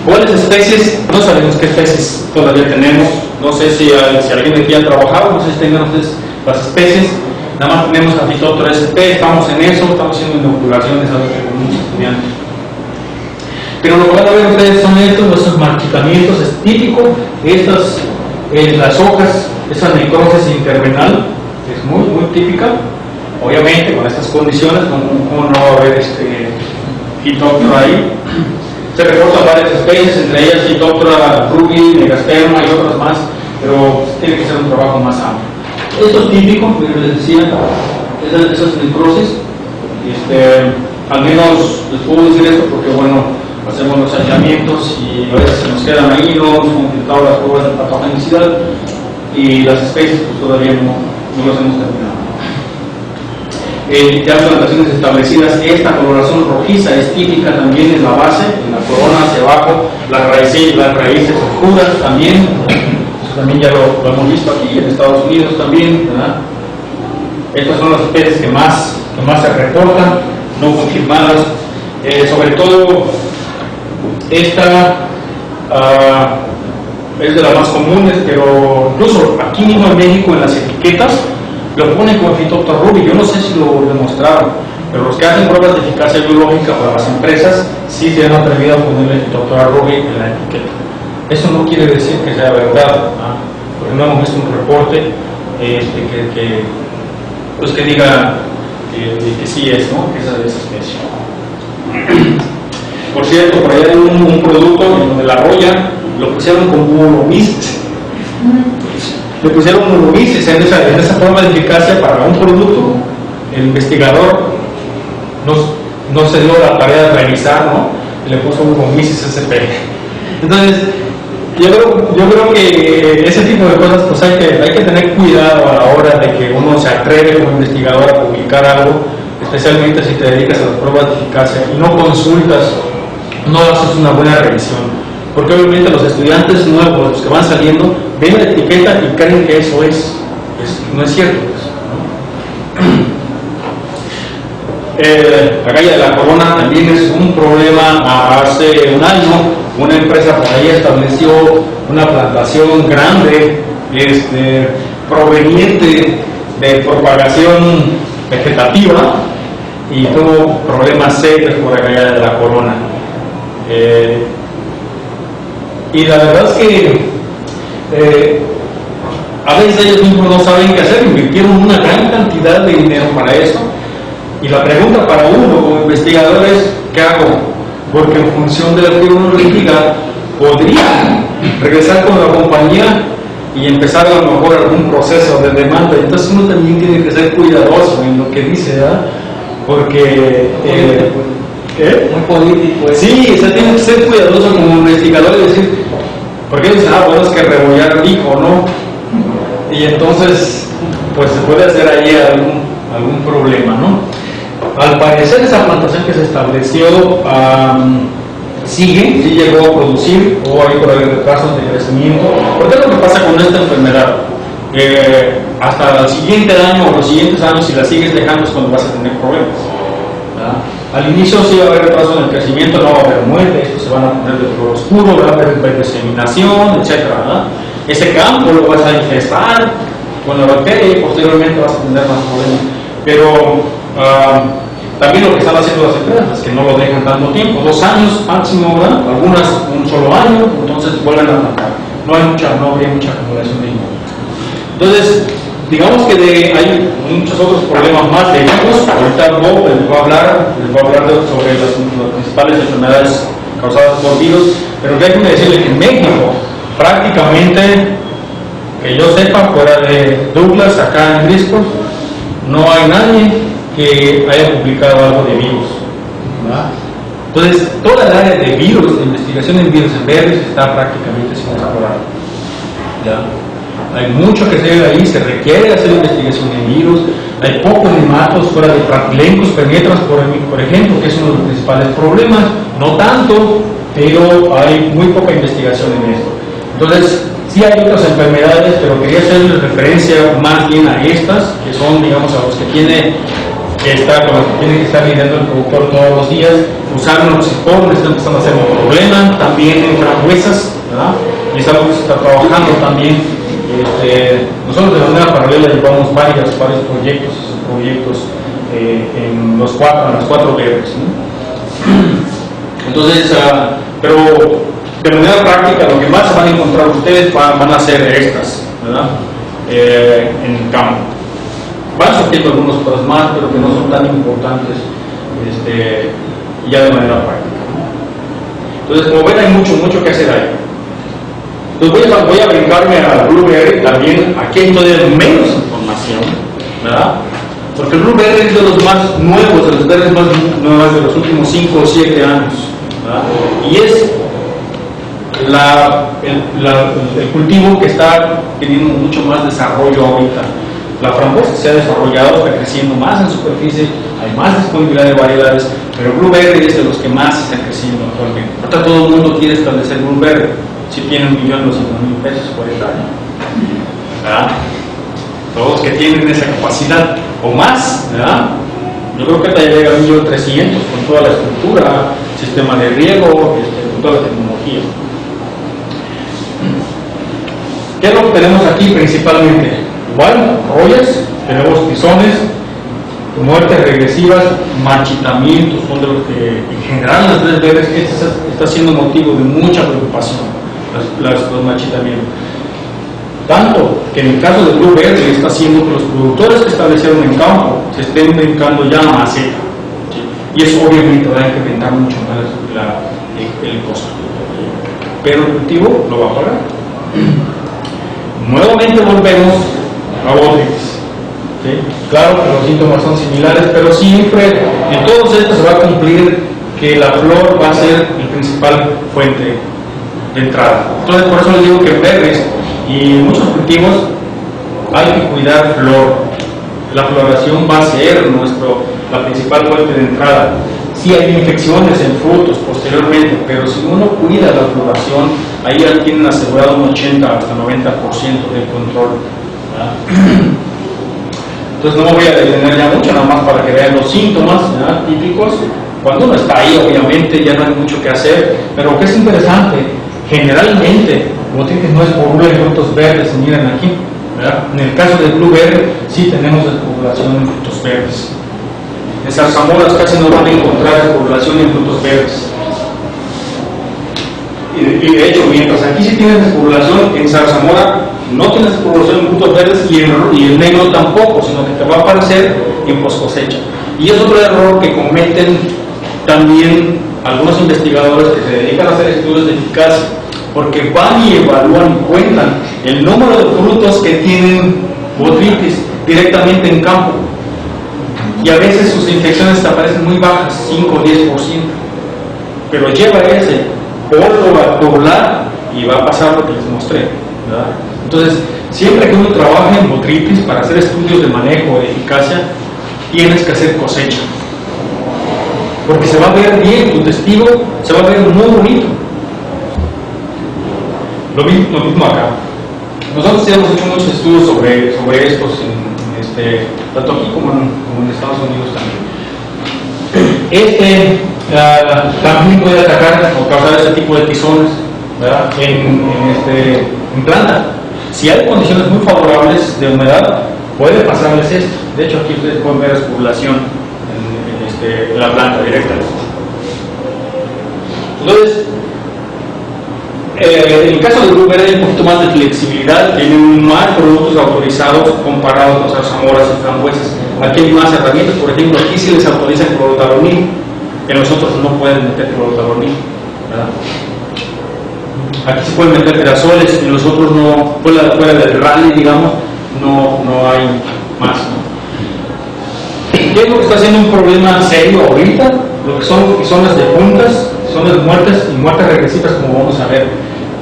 ¿Cuáles especies? No sabemos qué especies todavía tenemos. No sé si alguien de aquí ha trabajado, no sé si tengan ustedes las especies. Nada más tenemos a Phytophthora sp, estamos en eso, estamos haciendo inoculaciones a con muchos estudiantes. Pero lo que van a ver ustedes son estos marchitamientos, es típico. Las hojas, esa necrosis intervenal, es muy, muy típica. obviamente con estas condiciones, como no va a haber Phytophthora ahí. Se reportan varias especies, entre ellas Phytophthora rubi, Megasterma y otras más, pero tiene que ser un trabajo más amplio. Esto es típico, como les decía, esas necrosis. Al menos les puedo decir esto porque, bueno, hacemos los aislamientos y a veces se nos quedan ahí, no hemos completado las pruebas de patogenicidad y las especies pues todavía no las hemos terminado. Ya las plantaciones establecidas, esta coloración rojiza es típica también en la base, en la corona hacia abajo, las raíces oscuras también, eso también ya lo hemos visto aquí en Estados Unidos también, ¿verdad? Estas son las especies que más se reportan, no confirmadas, sobre todo esta es de las más comunes, pero incluso aquí mismo en México en las etiquetas lo ponen como Phytophthora rubi. Yo no sé si lo demostraron, pero los que hacen pruebas de eficacia biológica para las empresas sí se han atrevido a ponerle Phytophthora rubi en la etiqueta. Eso no quiere decir que sea verdad, porque no hemos visto un reporte que diga que sí es, ¿no? Que esa especie. Por cierto, por ahí hay un producto donde la roya lo pusieron con Molomyces. Le pusieron Molomyces en esa prueba de eficacia para un producto. El investigador no se dio la tarea de revisar, ¿no? Y le puso Molomyces SP. Entonces, yo creo que ese tipo de cosas pues hay que tener cuidado a la hora de que uno se atreve como investigador a publicar algo, especialmente si te dedicas a las pruebas de eficacia y no consultas, no haces una buena revisión, porque obviamente los estudiantes nuevos, los que van saliendo, ven la etiqueta y creen que eso no es cierto, ¿no? La calle de la Corona también es un problema. Hace un año una empresa por ahí estableció una plantación grande proveniente de propagación vegetativa y tuvo problemas serios por la calle de la Corona. Y la verdad es que a veces ellos mismos no saben qué hacer, invirtieron una gran cantidad de dinero para eso. Y la pregunta para uno como investigador es, ¿qué hago? Porque en función de lo que uno investiga, podría regresar con la compañía y empezar a lo mejor algún proceso de demanda. Entonces uno también tiene que ser cuidadoso en lo que dice, ¿verdad? Porque... ¿qué? Muy político. Sí, o sea, tiene que ser cuidadoso como investigador y decir, porque dicen, bueno, es que Rebollar dijo, ¿no? Y entonces, pues se puede hacer ahí algún problema, ¿no? Al parecer esa plantación que se estableció sí llegó a producir, o hay por ahí retrasos de crecimiento. ¿Por qué es lo que pasa con esta enfermedad? Hasta el siguiente año o los siguientes años, si la sigues dejando es cuando vas a tener problemas, ¿verdad? Al inicio sí va a haber retraso en el crecimiento, no va a haber muerte, estos se van a poner de color oscuro, va a haber diseminación, etc. Ese campo lo vas a infestar con la bacteria y posteriormente vas a tener más problemas. Pero también lo que están haciendo las empresas es que no lo dejan tanto tiempo, 2 años máximo, ¿verdad? Algunas un solo año, entonces vuelven a plantar. No habría mucha acumulación de inmunos. Entonces, digamos que hay muchos otros problemas más de virus. Ahorita Bob les va a hablar sobre las principales enfermedades causadas por virus, pero déjenme decirle que en México, prácticamente, que yo sepa, fuera de Douglas, acá en Bristol, no hay nadie que haya publicado algo de virus, ¿verdad? Entonces, toda el área de virus, de investigación en virus en verdes, está prácticamente sin explorar. Hay mucho que hacer ahí, se requiere hacer investigación en virus, hay pocos nematos fuera de Pratylencos penetras, por ejemplo, que es uno de los principales problemas, no tanto, pero hay muy poca investigación en esto. Entonces, sí hay otras enfermedades, pero quería hacer referencia más bien a estas, que son, digamos, a los que tiene que estar lidiando el productor todos los días. Usar un oxicón está empezando a ser un problema, también en frambuesas, ¿verdad? Y es algo que se está trabajando también. Nosotros de manera paralela llevamos varios proyectos en las 4 verdes, ¿no? Entonces, pero de manera práctica lo que más se van a encontrar ustedes van a ser estas, ¿verdad? En el campo. van surgiendo algunos otros más, pero que no son tan importantes ya de manera práctica. Entonces, como ven, hay mucho que hacer ahí. Entonces voy a brincarme a Blueberry también. Aquí hay todavía menos información, ¿verdad? Porque el Blueberry es de los más nuevos, de los berries más nuevos de los últimos 5 o 7 años, ¿verdad? Y es el cultivo que está teniendo mucho más desarrollo ahorita. La frambuesa se ha desarrollado, está creciendo más en superficie, hay más disponibilidad de variedades, pero el Blueberry es de los que más está creciendo actualmente. Ahorita todo el mundo quiere establecer Blueberry, si tienen $1.200.000 por hectárea, ¿verdad? Todos los que tienen esa capacidad o más, ¿verdad? Yo creo que te llega a $1.300.000 con toda la estructura, sistema de riego, con toda la tecnología. ¿Qué es lo que tenemos aquí principalmente? Igual, rollas, tenemos tizones, muertes regresivas, marchitamientos, son de los que en general las tres verdes está siendo motivo de mucha preocupación, los marchitamientos. Tanto que en el caso de Blueberry está haciendo que los productores que establecieron en campo se estén dedicando ya a maceta, ¿sí? Y eso obviamente va a incrementar mucho más el costo, pero el cultivo lo va a pagar. Nuevamente volvemos a botrytis, ¿sí? Claro que los síntomas son similares, pero siempre en todos estos se va a cumplir que la flor va a ser el principal fuente de entrada. Entonces por eso les digo que en berries y muchos cultivos hay que cuidar flor. La floración va a ser la principal fuente de entrada. Sí hay infecciones en frutos posteriormente, pero si uno cuida la floración, ahí ya tienen asegurado un 80 hasta 90% del control, ¿verdad? Entonces no me voy a detener ya mucho, nada más para que vean los síntomas, ¿verdad?, típicos. Cuando uno está ahí, obviamente ya no hay mucho que hacer, pero lo que es interesante, generalmente, botritis no es por en frutos verdes, miren aquí, ¿verdad? En el caso del Blueberry, sí tenemos despoblación en frutos verdes. En zarzamoras casi no van a encontrar despoblación en frutos verdes. Y de hecho, mientras aquí sí tienes despoblación, en zarzamora no tienes despoblación en frutos verdes y el negro tampoco, sino que te va a aparecer en post cosecha. Y es otro error que cometen también algunos investigadores que se dedican a hacer estudios de eficacia, porque van y evalúan y cuentan el número de frutos que tienen botritis directamente en campo. Y a veces sus infecciones te aparecen muy bajas, 5 o 10%. Pero lleva ese polvo a poblar y va a pasar lo que les mostré, ¿verdad? Entonces, siempre que uno trabaja en botritis para hacer estudios de manejo de eficacia, tienes que hacer cosecha. Porque se va a ver bien, tu testigo se va a ver muy bonito. Lo mismo acá. Nosotros hemos hecho muchos estudios sobre estos, tanto aquí como en Estados Unidos también. También puede atacar o causar ese tipo de tizones, ¿verdad?, en planta. Si hay condiciones muy favorables de humedad, puede pasarles esto. De hecho, aquí ustedes pueden ver despoblación en la planta directamente. Entonces, en el caso de Blueberry hay un poquito más de flexibilidad, tienen más productos autorizados comparados con zarzamoras y frambuesas. Aquí hay más herramientas, por ejemplo, aquí sí les autorizan clorotalonil, que nosotros no pueden meter clorotalonil, ¿verdad? Aquí se pueden meter terazoles y nosotros no, fuera del rally, digamos, no hay más, ¿no? ¿Qué es lo que está haciendo un problema serio ahorita? Lo que son las de puntas, son las muertes y muertes regresivas, como vamos a ver.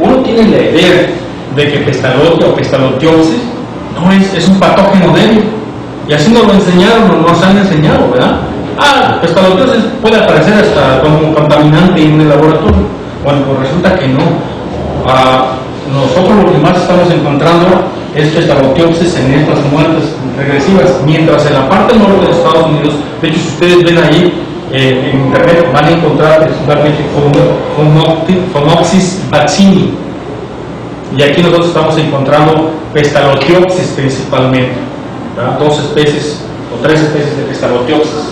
Uno tiene la idea de que Pestalotia o Pestalotiosis no es un patógeno débil, y así nos lo enseñaron, nos han enseñado, ¿verdad? Pestalotiosis puede aparecer hasta como contaminante en el laboratorio. Bueno, pues resulta que no. Nosotros lo que más estamos encontrando es Pestalotiosis en estas muertes regresivas, mientras en la parte norte de Estados Unidos, de hecho, si ustedes ven ahí en internet, van a encontrar principalmente Phonopsis vaccini, y aquí nosotros estamos encontrando Pestalotiosis principalmente, ¿verdad? 2 especies o 3 especies de Pestalotiosis,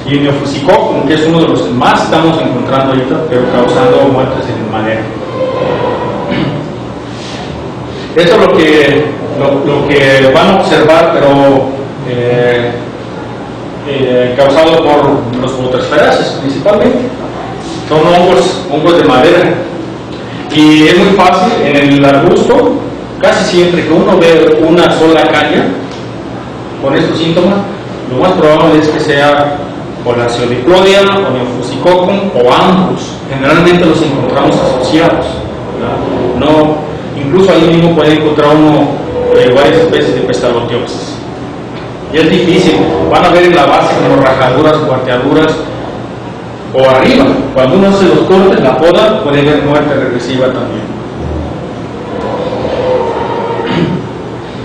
y Neofusicoculum, que es uno de los que más estamos encontrando ahorita, pero causando muertes en el manejo. Esto es lo que van a observar, pero causado por los botrasferaces principalmente. Son hongos de madera. Y es muy fácil en el arbusto, casi siempre que uno ve una sola caña con estos síntomas, lo más probable es que sea o la Pseudiplodia o Neofusicoccum o ambos. Generalmente los encontramos asociados, ¿verdad? No, incluso ahí mismo puede encontrar uno varias especies de Pestaloteuxis. Y es difícil, van a ver en la base como rajaduras, cuarteaduras, o arriba, cuando uno hace los cortes, la poda, puede haber muerte regresiva también.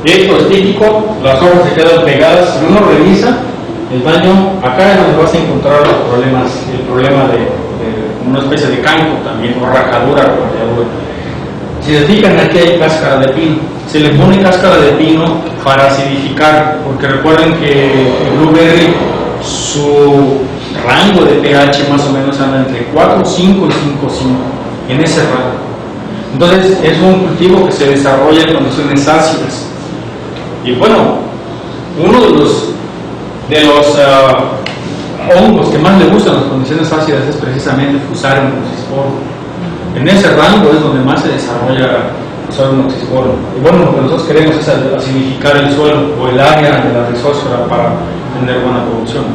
Esto es típico, las hojas se quedan pegadas. Si uno revisa el daño, acá es donde vas a encontrar los problemas, el problema de una especie de canco también, o rajadura, cuarteadura. Si se fijan, aquí hay cáscara de pino. Se le pone cáscara de pino para acidificar, porque recuerden que el blueberry, su rango de pH más o menos anda entre 4,5 y 5,5, en ese rango. Entonces es un cultivo que se desarrolla en condiciones ácidas. Y bueno, uno de los hongos que más le gustan las condiciones ácidas es precisamente Fusarium oxysporum. En ese rango es donde más se desarrolla Fusarium oxysporum. Y bueno, lo que nosotros queremos es acidificar el suelo o el área de la rizósfera para tener buena producción.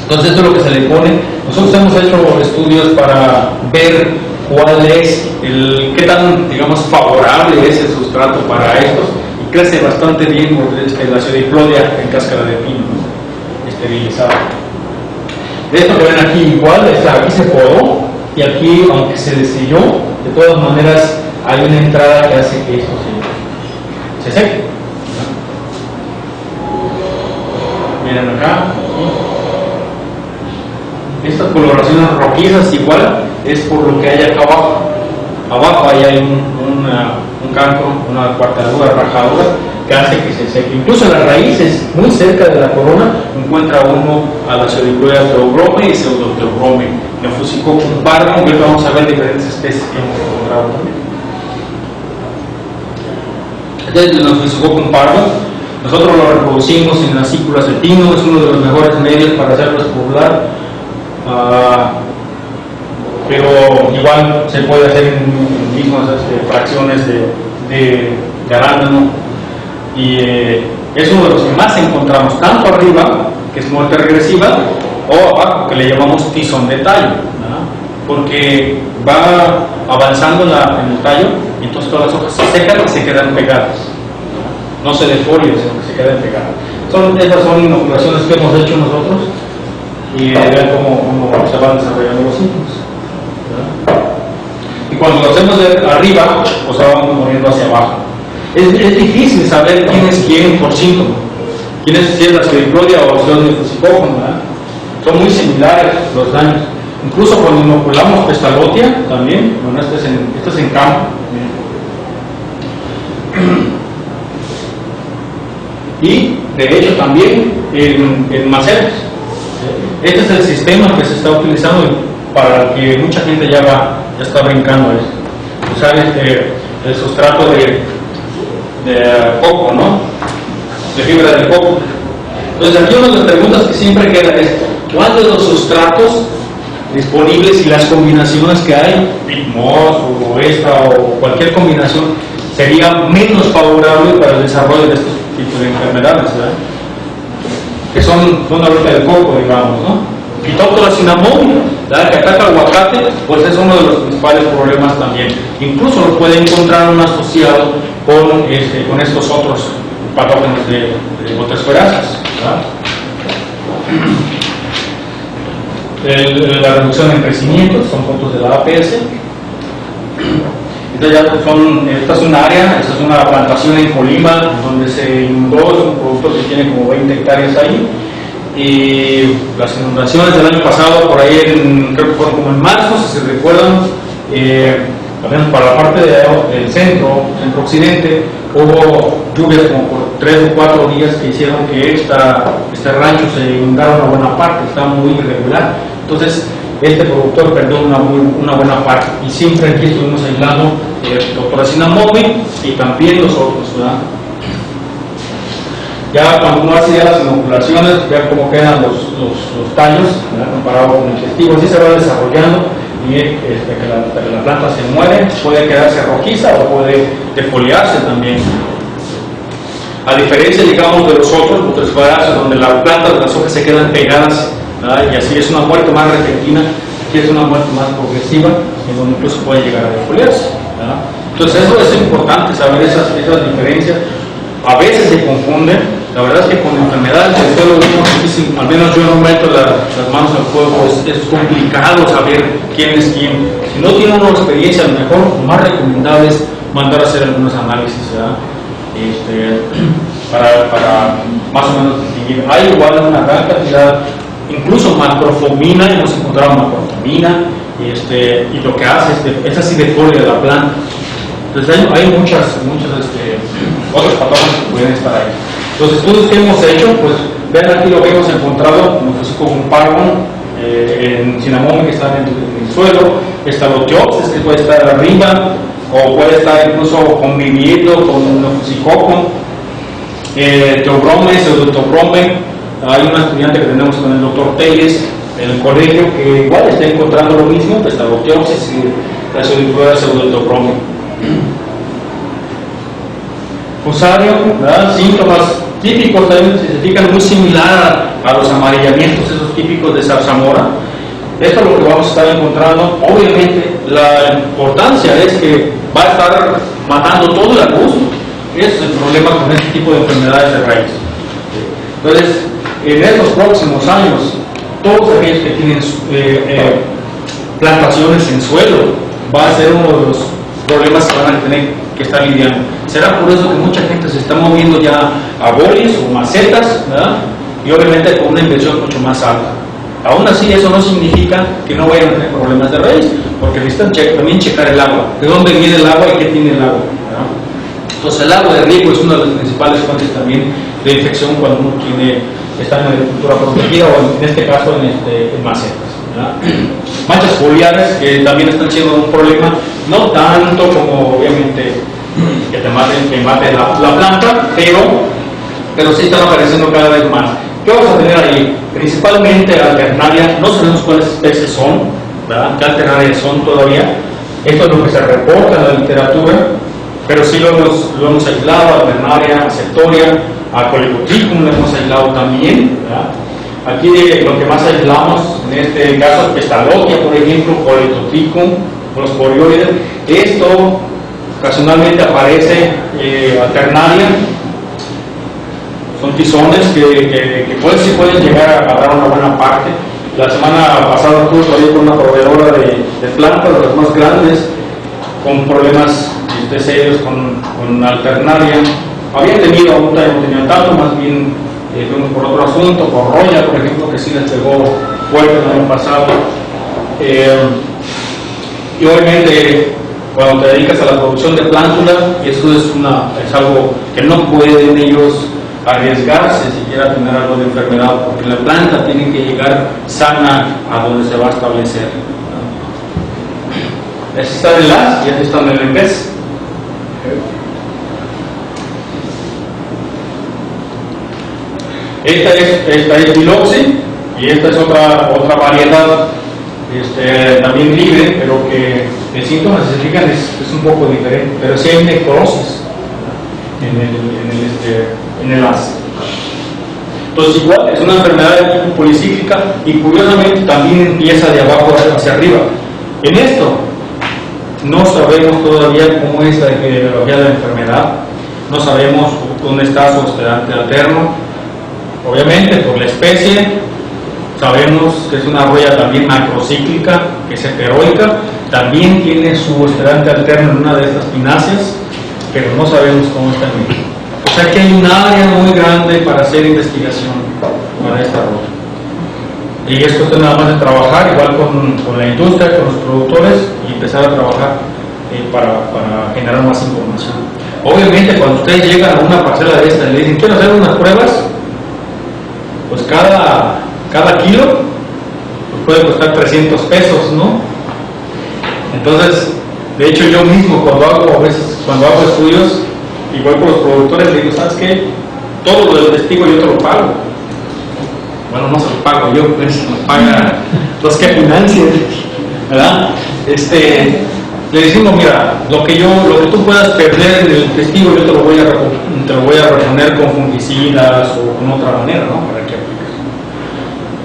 Entonces esto es lo que se le pone. Nosotros hemos hecho estudios para ver cuál es qué tan, digamos, favorable es el sustrato para estos, y crece bastante bien por la Pseudiplodia en cáscara de pino, ¿no? Esterilizada. Esto que ven aquí igual, aquí se podó, y aquí, aunque se deselló, de todas maneras hay una entrada que hace que esto se seque, ¿no? Miren acá. Estas coloraciones rojizas igual es por lo que hay acá abajo. Abajo ahí hay un canto, una cuarteadura, rajadura, que hace que se seque. Incluso en las raíces, muy cerca de la corona, encuentra uno a la Pseudiplodia theobrome y Pseudotheobrome. Neofusicoccum parvum, que vamos a ver diferentes especies que hemos encontrado también. Desde el Neofusicoccum parvum, nosotros lo reproducimos en las sículas de pino, es uno de los mejores medios para hacerlo espoblar. Pero igual se puede hacer en mismas fracciones de arándano, y es uno de los que más encontramos, tanto arriba, que es muerte regresiva, o abajo, que le llamamos tizón de tallo, ¿no? Porque va avanzando en el tallo, y entonces todas las hojas se secan y se quedan pegadas, no se defolian, sino que se quedan pegadas. Esas son inoculaciones que hemos hecho nosotros, y vean cómo se van desarrollando los síntomas. Y cuando lo hacemos de arriba, pues vamos moviendo hacia abajo. Es difícil saber quién es quién por síntoma. Si es la Pseudiplodia o si es el Neofusicoccum, ¿verdad? Son muy similares los daños. Incluso cuando inoculamos Pestalotia, también, bueno, esto es en campo. Y de hecho también en macetas. Este es el sistema que se está utilizando para el que mucha gente ya está brincando a esto. Usar el sustrato de coco, ¿no? De fibra de coco. Entonces aquí una de las preguntas que siempre queda es: ¿cuáles de los sustratos disponibles y las combinaciones que hay, Bitmos o esta o cualquier combinación, sería menos favorable para el desarrollo de estos tipos de enfermedades, ¿verdad? Que son ahorita del coco, digamos, ¿no? Phytophthora cinnamomum, ¿verdad? Que ataca al aguacate, pues es uno de los principales problemas también. Incluso lo puede encontrar un asociado con estos otros patógenos de botrasferaces, ¿verdad? La reducción en crecimiento son fotos de la APS. Esta es un área, esta es una plantación en Colima donde se inundó, es un productor que tiene como 20 hectáreas ahí, y las inundaciones del año pasado, por ahí creo que fueron como en marzo, si se recuerdan, también para la parte del centro occidente, hubo lluvias como por 3 o 4 días que hicieron que este rancho se inundara una buena parte, está muy irregular. Entonces este productor perdió una buena parte, y siempre aquí estuvimos aislando Phytophthora cinnamomum y también los otros, ¿verdad? Ya cuando uno hace ya las inoculaciones, vea cómo quedan los tallos, ¿verdad? Comparado con el testigo, así se va desarrollando y que la planta se muere, puede quedarse rojiza o puede defoliarse también. A diferencia, digamos, de los otros espadazos, donde las plantas, las hojas se quedan pegadas, ¿verdad? Y así es una muerte más repentina, aquí es una muerte más progresiva, en donde incluso puede llegar a defoliarse, ¿verdad? Entonces eso es importante, saber esas diferencias. A veces se confunden, la verdad es que con enfermedades del suelo es muy difícil, al menos yo no meto las manos al fuego, es complicado saber quién es quién. Si no tiene una experiencia, a lo mejor lo más recomendable es mandar a hacer algunos análisis, ¿verdad? Para más o menos distinguir. Hay igual una gran cantidad, incluso macrofomina, hemos encontrado macrofomina, y lo que hace es así de folia de la planta. Entonces hay muchas otros patógenos que pueden estar ahí. Los estudios que hemos hecho, pues vean aquí lo que hemos encontrado, como un pargon en cinnamomum que está en el suelo, Staphylococcus que puede estar arriba, o puede estar incluso conviviendo con Nofusicocum, Theobrome, Pseudotheobrome. Hay una estudiante que tenemos con el doctor Telles en el colegio que igual está encontrando lo mismo, Staphylococcus y la Pseudotheobrome. Fusario, ¿verdad? Síntomas típicos también se fijan muy similar a los amarillamientos esos típicos de zarzamora. Esto es lo que vamos a estar encontrando. Obviamente la importancia es que va a estar matando todo el arbusto. Ese es el problema con este tipo de enfermedades de raíz. Entonces, en estos próximos años, todos aquellos que tienen plantaciones en suelo, va a ser uno de los problemas que van a tener que estar lidiando. Será por eso que mucha gente se está moviendo ya a bolis o macetas, ¿verdad? Y obviamente con una inversión mucho más alta. Aún así, eso no significa que no vayan a tener problemas de raíz, porque necesitan también checar el agua, de dónde viene el agua y qué tiene el agua, ¿verdad? Entonces el agua de riego es una de las principales fuentes también de infección cuando uno está en agricultura protegida o en este caso en macetas, ¿verdad? Manchas foliares que también están siendo un problema, no tanto como obviamente que te mate la planta, pero sí están apareciendo cada vez más. ¿Qué vamos a tener ahí? Principalmente alternaria, no sabemos cuáles especies son, ¿verdad? ¿Qué alternarias son todavía? Esto es lo que se reporta en la literatura, pero sí lo hemos aislado, alternaria, septoria, a Colecotrichum lo hemos aislado también, ¿verdad? Aquí lo que más aislamos, en este caso, Pestalotia, por ejemplo, Colecotrichum, los porioides. Esto ocasionalmente aparece alternaria. Son tizones que sí pueden llegar a dar una buena parte. La semana pasada justo ahí con una proveedora de plantas, de las más grandes, con problemas serios con alternaria. Había tenido, aún no tenía tanto, más bien fuimos por otro asunto, por roya, por ejemplo, que sí les pegó fuerte el año pasado. Y obviamente, cuando te dedicas a la producción de plántula, eso es algo que no pueden ellos arriesgarse siquiera a tener algo de enfermedad, porque la planta tiene que llegar sana a donde se va a establecer. Así está en las y así está en el pez. Esta es Biloxi y esta es otra variedad también libre, pero que el síntoma, si se fijan, es un poco diferente, pero sí hay necrosis en el ácido. Entonces igual es una enfermedad policíclica y curiosamente también empieza de abajo hacia arriba. En esto no sabemos todavía cómo es la epidemiología de la enfermedad, no sabemos dónde está su hospedante alterno. Obviamente por la especie sabemos que es una roya también macrocíclica, que es heteroica, también tiene su hospedante alterno en una de estas pináceas, pero no sabemos cómo está en México. O sea que hay un área muy grande para hacer investigación para esta roya. Y esto es nada más de trabajar igual con la industria, con los productores y empezar a trabajar para generar más información. Obviamente cuando ustedes llegan a una parcela de esta y le dicen quiero hacer unas pruebas, pues cada kilo pues puede costar 300 pesos, ¿no? Entonces, de hecho yo mismo cuando hago estudios y voy con los productores le digo, ¿sabes qué? todo lo del testigo yo te lo pago. Bueno, no se lo pago yo, pues lo pagan los que financian, ¿verdad? Le decimos, mira, lo que tú puedas perder en el testigo yo te lo voy a reponer con fungicidas o con otra manera, ¿no? Para que apliques.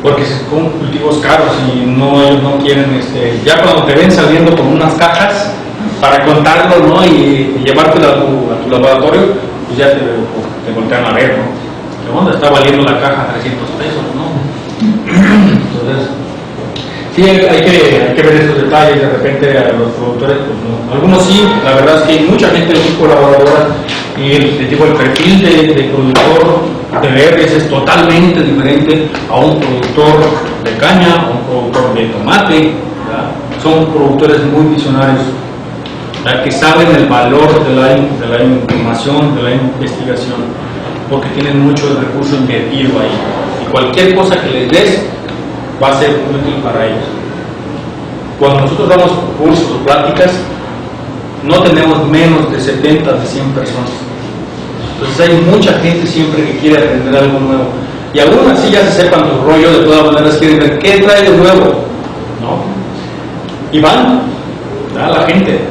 Porque son cultivos caros y ellos no quieren, ya cuando te ven saliendo con unas cajas para contarlo, ¿no? Y llevártelo a tu laboratorio, pues ya te voltean a ver, ¿no? ¿De dónde está valiendo la caja? 300 pesos, ¿no? Entonces, sí, hay que ver esos detalles. De repente a los productores, pues no. Algunos sí, la verdad es que hay mucha gente muy colaboradora y el perfil de productor de berries es totalmente diferente a un productor de caña, a un productor de tomate, ¿verdad? Son productores muy visionarios, ¿verdad? Que saben el valor de la información, de la investigación, porque tienen mucho recurso invertido ahí. Y cualquier cosa que les des va a ser útil para ellos. Cuando nosotros damos cursos o pláticas, no tenemos menos de 70, de 100 personas. Entonces hay mucha gente siempre que quiere aprender algo nuevo. Y aún así ya se sepan tu rollo, de todas maneras quieren ver qué trae de nuevo, ¿no? Y van, ¿verdad? La gente.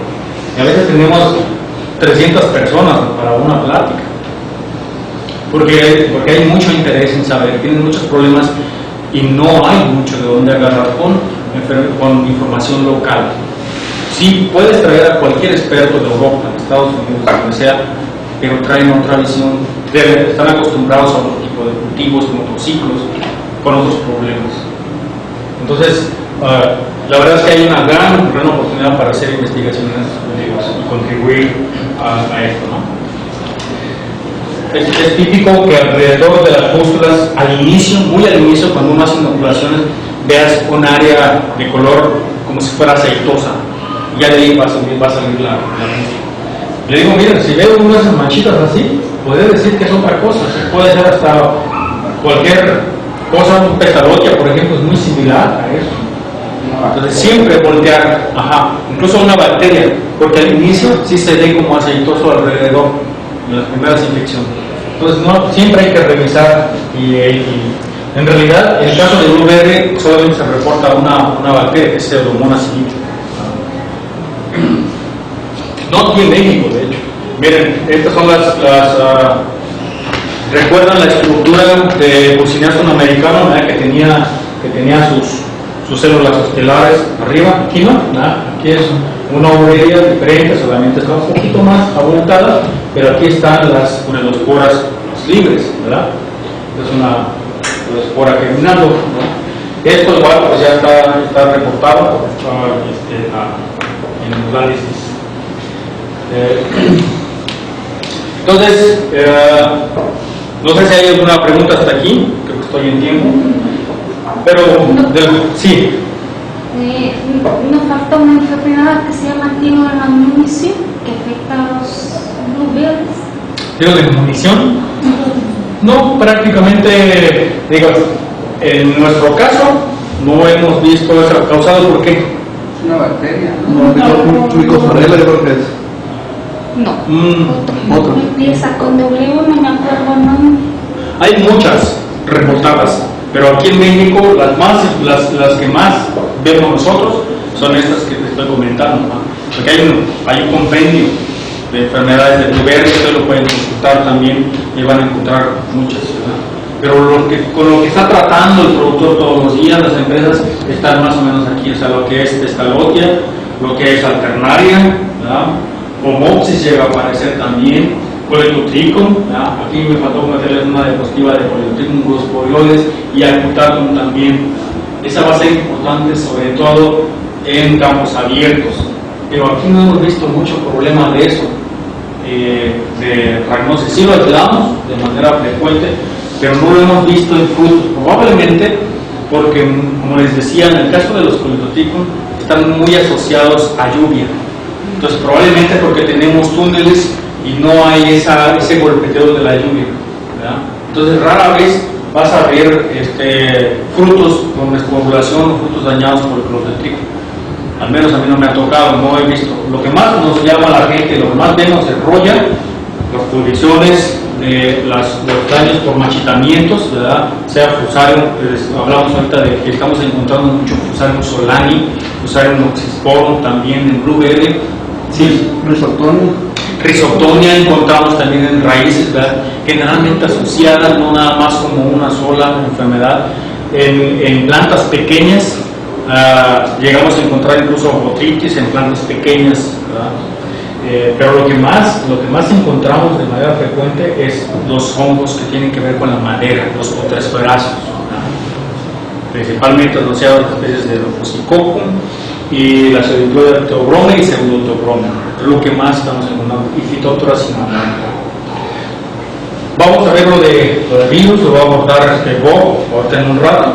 Y a veces tenemos 300 personas para una plática. Porque hay mucho interés en saber, tienen muchos problemas y no hay mucho de dónde agarrar con información local. Sí, puedes traer a cualquier experto de Europa, de Estados Unidos, donde sea, pero traen otra visión, están acostumbrados a otro tipo de cultivos, con otros ciclos, con otros problemas. Entonces, la verdad es que hay una gran oportunidad para hacer investigaciones y contribuir a esto, ¿no? Es típico que alrededor de las pústulas, al inicio, muy al inicio, cuando uno hace inoculaciones, veas un área de color como si fuera aceitosa. Y ya de ahí va a salir la pústula. Le digo, miren, si veo unas manchitas así, puede decir que es otra cosa. Puede ser hasta cualquier cosa, un petalotia, por ejemplo, es muy similar a eso. Entonces siempre voltear, incluso una bacteria, porque al inicio sí se ve como aceitoso alrededor de las primeras infecciones. Entonces siempre hay que revisar y en realidad en el caso de blueberry solamente se reporta una bacteria que es Pseudomonas cilium. No aquí en México, de hecho. Miren, estas son recuerdan la estructura de Buciniastum americano, ¿verdad? que tenía sus células estelares arriba, aquí no, ¿verdad? Aquí es una urea diferente, solamente está un poquito más abultada, pero aquí están las ureosporas libres, ¿verdad? Es una ureospora germinando, ¿no? Esto igual pues ya está reportado en el análisis. Entonces, no sé si hay alguna pregunta hasta aquí, creo que estoy en tiempo, pero sí. Nos falta una enfermedad que se llama tiro de la munición que afecta a los blueberries. ¿Tiro de munición? No, prácticamente, digo, en nuestro caso no hemos visto eso causado por qué. Es una bacteria, ¿no? Micofarela, yo creo que es. No. Otra. Empieza con W, no me acuerdo el nombre. Hay muchas reportadas, pero aquí en México las que más vemos nosotros son estas que te estoy comentando, ¿no? Porque hay un compendio de enfermedades de blueberry, ustedes lo pueden consultar también y van a encontrar muchas, ¿verdad? Pero con lo que está tratando el productor todos los días, las empresas están más o menos aquí, o sea, lo que es Testalotia, lo que es Alternaria, ¿verdad? Pomopsis llega a aparecer también, Coledotrichum, aquí me faltó meterles una diapositiva de Coledotrichum grosporioides y Acutatum también. Esa va a ser importante sobre todo en campos abiertos, pero aquí no hemos visto mucho problema de eso, de ragnosis. Sí lo ayudamos de manera frecuente, pero no lo hemos visto en frutos, probablemente porque, como les decía, en el caso de los Coledotrichum están muy asociados a lluvia. Entonces probablemente porque tenemos túneles y no hay ese golpeteo de la lluvia, ¿verdad? Entonces rara vez vas a ver frutos con despoblación o frutos dañados por el Coledotrichum. Al menos a mí no me ha tocado, no he visto. Lo que más nos llama a la gente, lo que más vemos es roya, las pudriciones, de los daños por machitamientos, ¿verdad? Sea Fusarium, hablamos ahorita de que estamos encontrando mucho Fusarium solani, Fusarium oxysporum también en Blue Belly. Sí. Rhizoctonia encontramos también en raíces, ¿verdad? Generalmente asociadas, no nada más como una sola enfermedad. En plantas pequeñas llegamos a encontrar incluso botritis en plantas pequeñas, ¿verdad? Pero lo que más encontramos de manera frecuente es los hongos que tienen que ver con la madera, los potrasperáceos, principalmente asociados a especies de Rhophococcus y la Pseudopteobrome y Pseudoteobrome, es lo que más estamos encontrando, y Phytophthora cinnamomum. Vamos a ver lo de virus, lo va a abordar Bob ahorita en un rato.